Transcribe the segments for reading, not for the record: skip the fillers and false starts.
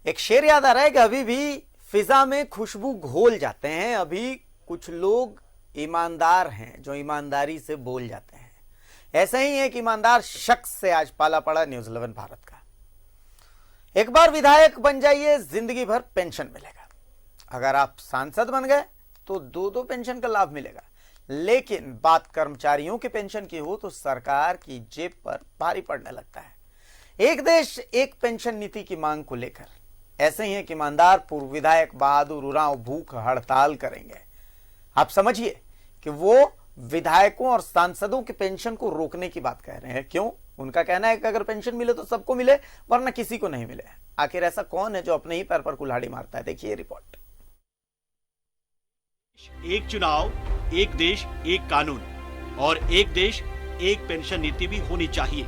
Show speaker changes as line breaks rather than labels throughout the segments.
एक शेर याद आ रहा है कि अभी भी फिजा में खुशबू घोल जाते हैं। अभी कुछ लोग ईमानदार हैं जो ईमानदारी से बोल जाते हैं। ऐसा ही एक ईमानदार शख्स से आज पाला पड़ा न्यूज़ 11 भारत का। एक बार विधायक बन जाइए, जिंदगी भर पेंशन मिलेगा। अगर आप सांसद बन गए तो दो पेंशन का लाभ मिलेगा। लेकिन बात कर्मचारियों के पेंशन की हो तो सरकार की जेब पर भारी पड़ने लगता है। एक देश एक पेंशन नीति की मांग को लेकर ऐसे ही एक ईमानदार पूर्व विधायक बहादुर उरांव भूख हड़ताल करेंगे। आप समझिए कि वो विधायकों और सांसदों के पेंशन को रोकने की बात कह रहे हैं। क्यों? उनका कहना है कि अगर पेंशन मिले तो सबको मिले, वरना किसी को नहीं मिले। आखिर ऐसा कौन है जो अपने ही पैर पर कुल्हाड़ी मारता है? देखिए रिपोर्ट।
एक चुनाव, एक देश, एक कानून और एक देश एक पेंशन नीति भी होनी चाहिए।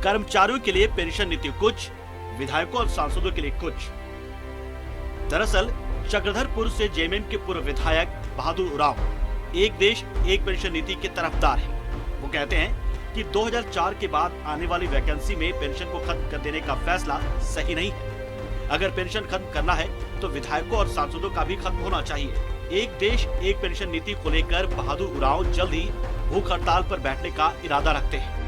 कर्मचारियों के लिए पेंशन नीति कुछ, विधायकों और सांसदों के लिए कुछ। दरअसल चक्रधरपुर से जेएमएम के पूर्व विधायक बहादुर उरांव एक देश एक पेंशन नीति के तरफदार हैं। वो कहते हैं कि 2004 के बाद आने वाली वैकेंसी में पेंशन को खत्म कर देने का फैसला सही नहीं है। अगर पेंशन खत्म करना है तो विधायकों और सांसदों का भी खत्म होना चाहिए। एक देश एक पेंशन नीति को लेकर बहादुर उरांव जल्द ही भूख हड़ताल पर बैठने का इरादा रखते हैं।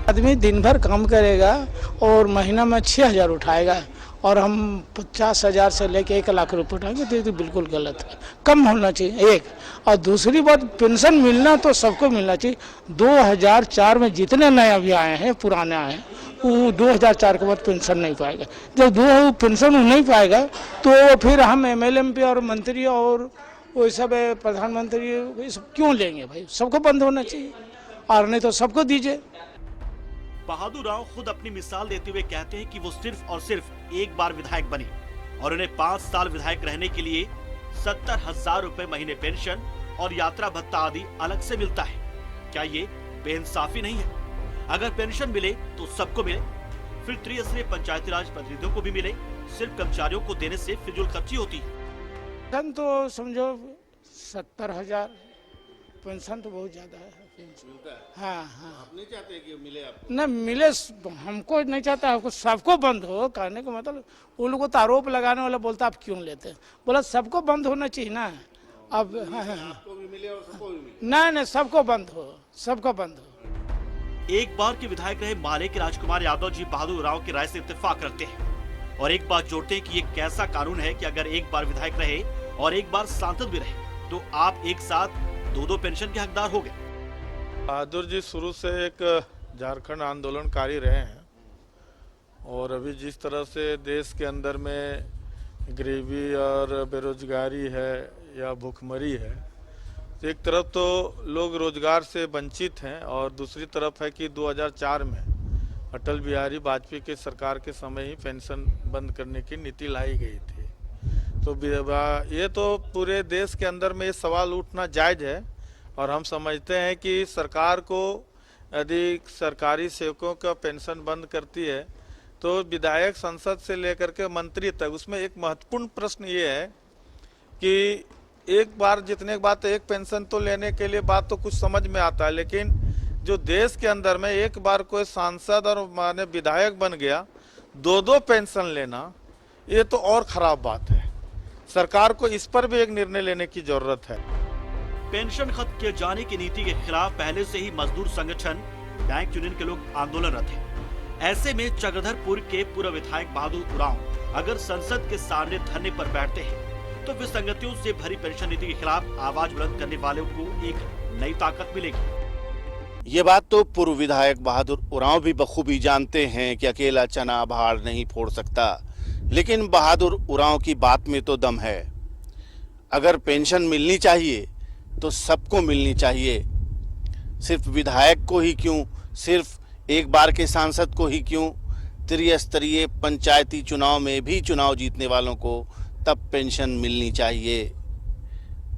आदमी दिन भर काम करेगा और महीना में 6,000 उठाएगा और हम 50,000 से लेके 1 लाख रुपए उठाएंगे तो ये तो बिल्कुल गलत है। कम होना चाहिए एक। और दूसरी बात, पेंशन मिलना तो सबको मिलना चाहिए। 2004 में जितने नए अभी आए हैं, पुराने आए हैं, वो 2004 के बाद पेंशन नहीं पाएगा। जब वो पेंशन नहीं पाएगा तो फिर हम एमएलए MP और मंत्री और वो सब प्रधानमंत्री ये सब क्यों लेंगे भाई? सबको बंद होना चाहिए और नहीं तो सबको दीजिए।
बहादुर राव खुद अपनी मिसाल देते हुए कहते हैं कि वो सिर्फ और सिर्फ एक बार विधायक बने और उन्हें 5 साल विधायक रहने के लिए 70,000 रुपए महीने पेंशन और यात्रा भत्ता आदि अलग से मिलता है। क्या ये बेइंसाफी नहीं है? अगर पेंशन मिले तो सबको मिले, फिर त्रिस्तरीय पंचायती राज प्रतिनिधियों को भी मिले। सिर्फ कर्मचारियों को देने से फिजूल खर्ची होती है।
पेंशन तो समझो 70,000, पेंशन तो बहुत ज्यादा है। हाँ।
आप नहीं चाहते कि मिले आपको?
न मिले, हमको नहीं चाहता, हमको सबको बंद हो। कहने का मतलब उन लोगों को आरोप लगाने वाला बोलता आप क्यों लेते हैं? बोला सबको बंद होना चाहिए ना। अब
आपको भी मिले और सबको भी मिले?
नहीं, सबको बंद हो, सबको बंद हो।
एक बार के विधायक रहे माले के राजकुमार यादव जी बहादुर उरांव की राय से इत्तेफाक रखते हैं और एक बात जोड़ते हैं कि ये कैसा कानून है कि अगर एक बार विधायक रहे और एक बार सांसद भी रहे तो आप एक साथ दो पेंशन के हकदार हो गए।
बहादुर जी शुरू से एक झारखंड आंदोलनकारी रहे हैं और अभी जिस तरह से देश के अंदर में गरीबी और बेरोजगारी है या भूखमरी है, तो एक तरफ तो लोग रोजगार से वंचित हैं और दूसरी तरफ है कि 2004 में अटल बिहारी वाजपेयी के सरकार के समय ही पेंशन बंद करने की नीति लाई गई थी। तो ये तो पूरे देश के अंदर में ये सवाल उठना जायज़ है और हम समझते हैं कि सरकार को यदि सरकारी सेवकों का पेंशन बंद करती है तो विधायक, संसद से लेकर के मंत्री तक, उसमें एक महत्वपूर्ण प्रश्न ये है कि एक बार जितने बात एक पेंशन तो लेने के लिए बात तो कुछ समझ में आता है, लेकिन जो देश के अंदर में एक बार कोई सांसद और माने विधायक बन गया, 2 पेंशन लेना, ये तो और खराब बात है। सरकार को इस पर भी एक निर्णय लेने की जरूरत है।
पेंशन खत्म किए जाने की नीति के खिलाफ पहले से ही मजदूर संगठन, बैंक यूनियन के लोग आंदोलनरत हैं। ऐसे में चक्रधरपुर के पूर्व विधायक बहादुर उरांव अगर संसद के सामने धरने पर बैठते हैं तो विसंगतियों से भरी पेंशन नीति के खिलाफ आवाज बुलंद करने वालों को एक नई ताकत मिलेगी।
ये बात तो पूर्व विधायक बहादुर उरांव भी बखूबी जानते हैं कि अकेला चना भाड़ नहीं फोड़ सकता, लेकिन बहादुर उरांव की बात में तो दम है। अगर पेंशन मिलनी चाहिए तो सबको मिलनी चाहिए। सिर्फ विधायक को ही क्यों, सिर्फ एक बार के सांसद को ही क्यों, त्रिस्तरीय पंचायती चुनाव में भी चुनाव जीतने वालों को तब पेंशन मिलनी चाहिए।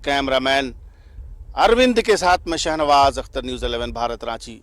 कैमरामैन अरविंद के साथ मैं शहनवाज अख्तर, न्यूज़ 11 भारत, रांची।